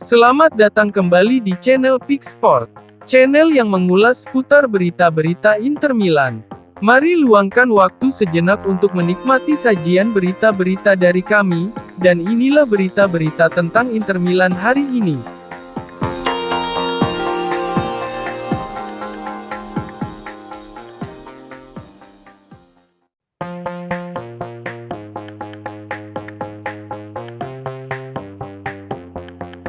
Selamat datang kembali di channel Pick Sport, channel yang mengulas seputar berita-berita Inter Milan. Mari luangkan waktu sejenak untuk menikmati sajian berita-berita dari kami, dan inilah berita-berita tentang Inter Milan hari ini.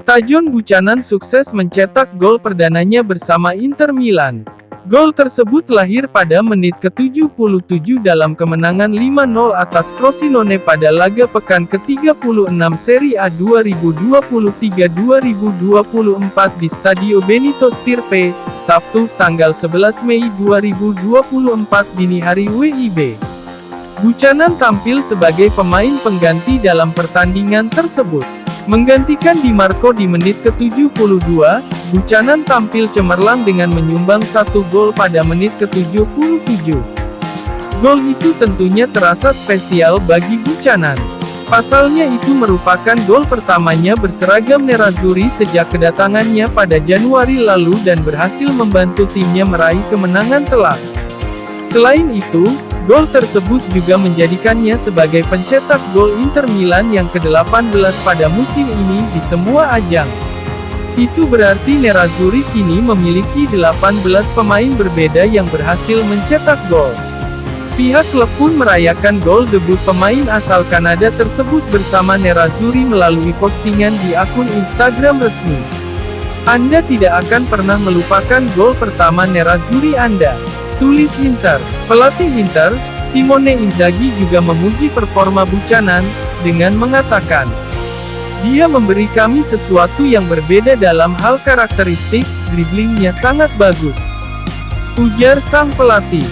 Tajon Buchanan sukses mencetak gol perdananya bersama Inter Milan. Gol tersebut lahir pada menit ke-77 dalam kemenangan 5-0 atas Frosinone pada laga pekan ke-36 Serie A 2023-2024 di Stadio Benito Stirpe, Sabtu, tanggal 11 Mei 2024 dini hari WIB. Buchanan tampil sebagai pemain pengganti dalam pertandingan tersebut. Menggantikan Di Marco di menit ke-72, Buchanan tampil cemerlang dengan menyumbang satu gol pada menit ke-77. Gol itu tentunya terasa spesial bagi Buchanan. Pasalnya itu merupakan gol pertamanya berseragam Nerazzurri sejak kedatangannya pada Januari lalu dan berhasil membantu timnya meraih kemenangan telak. Selain itu, gol tersebut juga menjadikannya sebagai pencetak gol Inter Milan yang ke-18 pada musim ini di semua ajang. Itu berarti Nerazzurri kini memiliki 18 pemain berbeda yang berhasil mencetak gol. Pihak klub pun merayakan gol debut pemain asal Kanada tersebut bersama Nerazzurri melalui postingan di akun Instagram resmi. Anda tidak akan pernah melupakan gol pertama Nerazzurri Anda, tulis Inter. Pelatih Inter, Simone Inzaghi juga memuji performa Buchanan, dengan mengatakan, "Dia memberi kami sesuatu yang berbeda dalam hal karakteristik, driblingnya sangat bagus," ujar sang pelatih.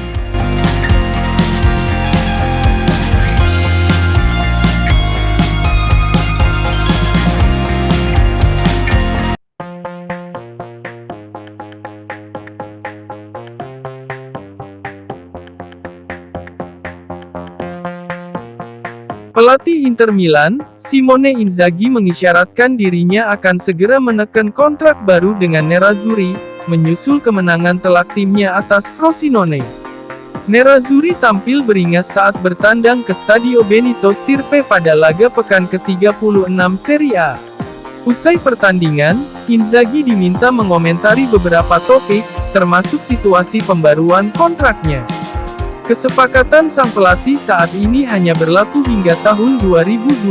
Pelatih Inter Milan, Simone Inzaghi mengisyaratkan dirinya akan segera menekan kontrak baru dengan Nerazzurri, menyusul kemenangan telak timnya atas Frosinone. Nerazzurri tampil beringas saat bertandang ke Stadio Benito Stirpe pada laga pekan ke-36 Serie A. Usai pertandingan, Inzaghi diminta mengomentari beberapa topik, termasuk situasi pembaruan kontraknya. Kesepakatan sang pelatih saat ini hanya berlaku hingga tahun 2025,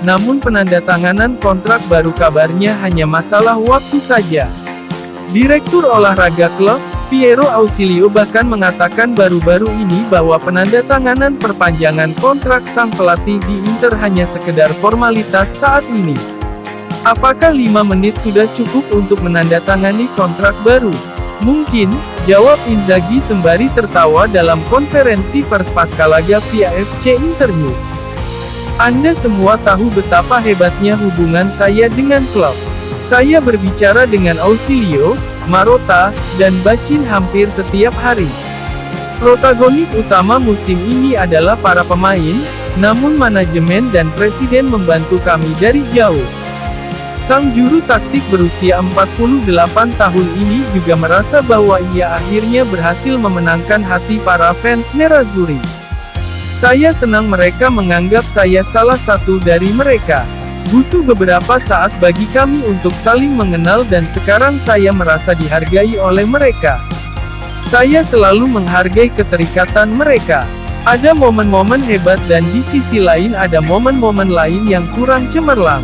namun penandatanganan kontrak baru kabarnya hanya masalah waktu saja. Direktur olahraga klub, Piero Ausilio bahkan mengatakan baru-baru ini bahwa penandatanganan perpanjangan kontrak sang pelatih di Inter hanya sekedar formalitas saat ini. Apakah 5 menit sudah cukup untuk menandatangani kontrak baru? Mungkin, jawab Inzaghi sembari tertawa dalam konferensi pers pasca laga via FC Internews. Anda semua tahu betapa hebatnya hubungan saya dengan klub. Saya berbicara dengan Ausilio, Marotta, dan Bacin hampir setiap hari. Protagonis utama musim ini adalah para pemain, namun manajemen dan presiden membantu kami dari jauh. Sang juru taktik berusia 48 tahun ini juga merasa bahwa ia akhirnya berhasil memenangkan hati para fans Nerazzurri. Saya senang mereka menganggap saya salah satu dari mereka. Butuh beberapa saat bagi kami untuk saling mengenal dan sekarang saya merasa dihargai oleh mereka. Saya selalu menghargai keterikatan mereka. Ada momen-momen hebat dan di sisi lain ada momen-momen lain yang kurang cemerlang.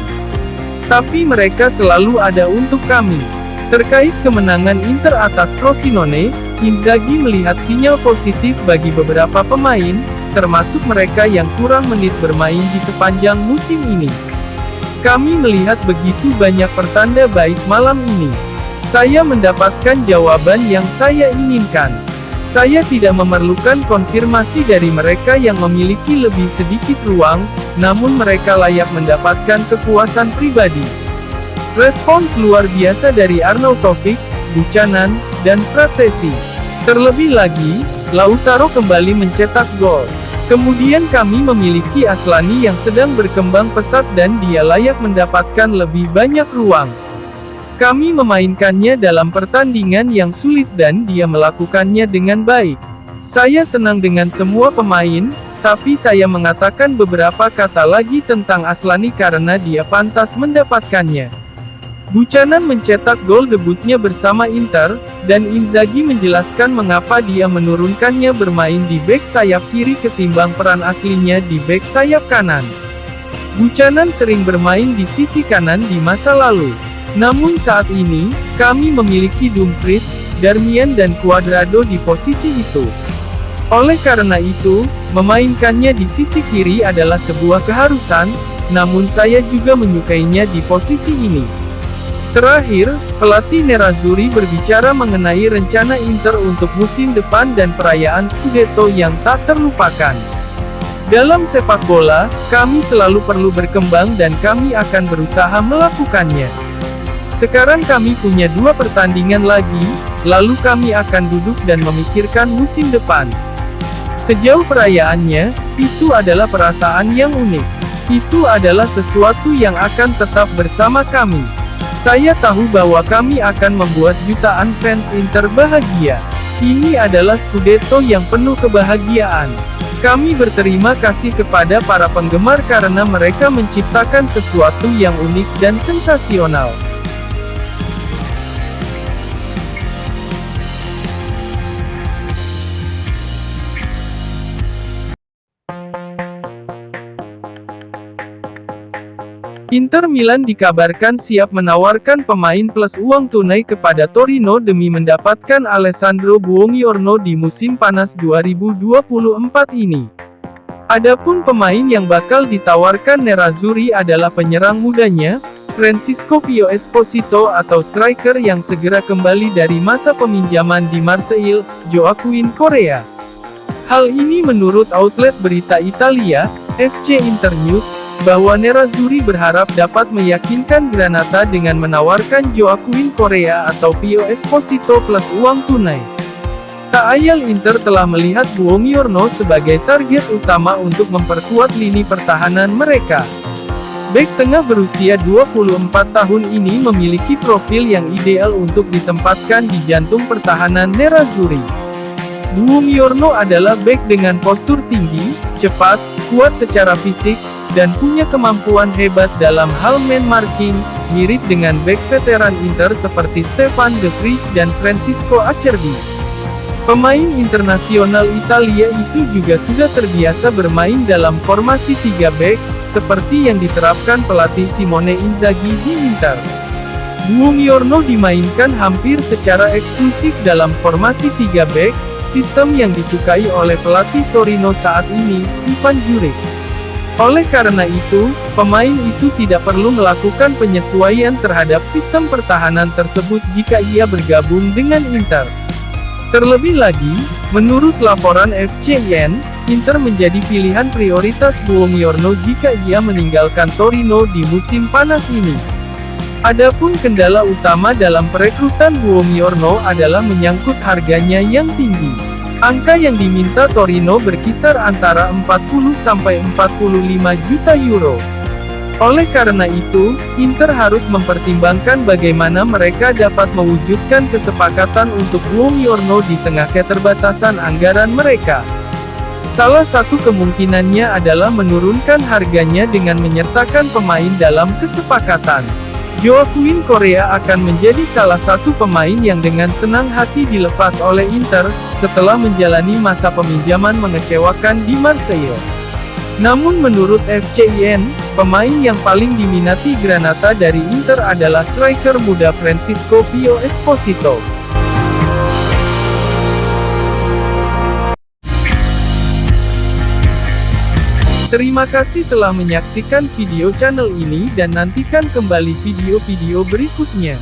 Tapi mereka selalu ada untuk kami. Terkait kemenangan Inter atas Frosinone, Inzaghi melihat sinyal positif bagi beberapa pemain, termasuk mereka yang kurang menit bermain di sepanjang musim ini. Kami melihat begitu banyak pertanda baik malam ini. Saya mendapatkan jawaban yang saya inginkan. Saya tidak memerlukan konfirmasi dari mereka yang memiliki lebih sedikit ruang, namun mereka layak mendapatkan kepuasan pribadi. Respons luar biasa dari Arnautovic, Buchanan, dan Frattesi. Terlebih lagi, Lautaro kembali mencetak gol. Kemudian kami memiliki Aslani yang sedang berkembang pesat dan dia layak mendapatkan lebih banyak ruang. Kami memainkannya dalam pertandingan yang sulit dan dia melakukannya dengan baik. Saya senang dengan semua pemain, tapi saya mengatakan beberapa kata lagi tentang Aslani karena dia pantas mendapatkannya. Buchanan mencetak gol debutnya bersama Inter, dan Inzaghi menjelaskan mengapa dia menurunkannya bermain di bek sayap kiri ketimbang peran aslinya di bek sayap kanan. Buchanan sering bermain di sisi kanan di masa lalu. Namun saat ini, kami memiliki Dumfries, Darmian dan Cuadrado di posisi itu. Oleh karena itu, memainkannya di sisi kiri adalah sebuah keharusan, namun saya juga menyukainya di posisi ini. Terakhir, pelatih Nerazzurri berbicara mengenai rencana Inter untuk musim depan dan perayaan Scudetto yang tak terlupakan. Dalam sepak bola, kami selalu perlu berkembang dan kami akan berusaha melakukannya. Sekarang kami punya 2 pertandingan lagi, lalu kami akan duduk dan memikirkan musim depan. Sejauh perayaannya, itu adalah perasaan yang unik. Itu adalah sesuatu yang akan tetap bersama kami. Saya tahu bahwa kami akan membuat jutaan fans Inter bahagia. Ini adalah Scudetto yang penuh kebahagiaan. Kami berterima kasih kepada para penggemar karena mereka menciptakan sesuatu yang unik dan sensasional. Inter Milan dikabarkan siap menawarkan pemain plus uang tunai kepada Torino demi mendapatkan Alessandro Buongiorno di musim panas 2024 ini. Adapun pemain yang bakal ditawarkan Nerazzurri adalah penyerang mudanya, Francisco Pio Esposito atau striker yang segera kembali dari masa peminjaman di Marseille, Joaquin Correa. Hal ini menurut outlet berita Italia, FC Internews, bahwa Nerazzurri berharap dapat meyakinkan Granata dengan menawarkan Joaquin Correa atau Pio Esposito plus uang tunai. Tak ayal Inter telah melihat Buongiorno sebagai target utama untuk memperkuat lini pertahanan mereka. Bek tengah berusia 24 tahun ini memiliki profil yang ideal untuk ditempatkan di jantung pertahanan Nerazzurri. Buongiorno adalah bek dengan postur tinggi, cepat, kuat secara fisik, dan punya kemampuan hebat dalam hal man marking, mirip dengan bek veteran Inter seperti Stefan De Vrij dan Francisco Acerbi. Pemain internasional Italia itu juga sudah terbiasa bermain dalam formasi 3 bek, seperti yang diterapkan pelatih Simone Inzaghi di Inter. Buongiorno dimainkan hampir secara eksklusif dalam formasi 3 bek, sistem yang disukai oleh pelatih Torino saat ini, Ivan Juric. Oleh karena itu, pemain itu tidak perlu melakukan penyesuaian terhadap sistem pertahanan tersebut jika ia bergabung dengan Inter. Terlebih lagi, menurut laporan FCIN, Inter menjadi pilihan prioritas Buongiorno jika ia meninggalkan Torino di musim panas ini. Adapun kendala utama dalam perekrutan Buongiorno adalah menyangkut harganya yang tinggi. Angka yang diminta Torino berkisar antara 40–45 juta euro. Oleh karena itu, Inter harus mempertimbangkan bagaimana mereka dapat mewujudkan kesepakatan untuk Buongiorno di tengah keterbatasan anggaran mereka. Salah satu kemungkinannya adalah menurunkan harganya dengan menyertakan pemain dalam kesepakatan. Joaquin Correa akan menjadi salah satu pemain yang dengan senang hati dilepas oleh Inter, setelah menjalani masa peminjaman mengecewakan di Marseille. Namun menurut FCIN, pemain yang paling diminati Granata dari Inter adalah striker muda Francisco Pio Esposito. Terima kasih telah menyaksikan video channel ini dan nantikan kembali video-video berikutnya.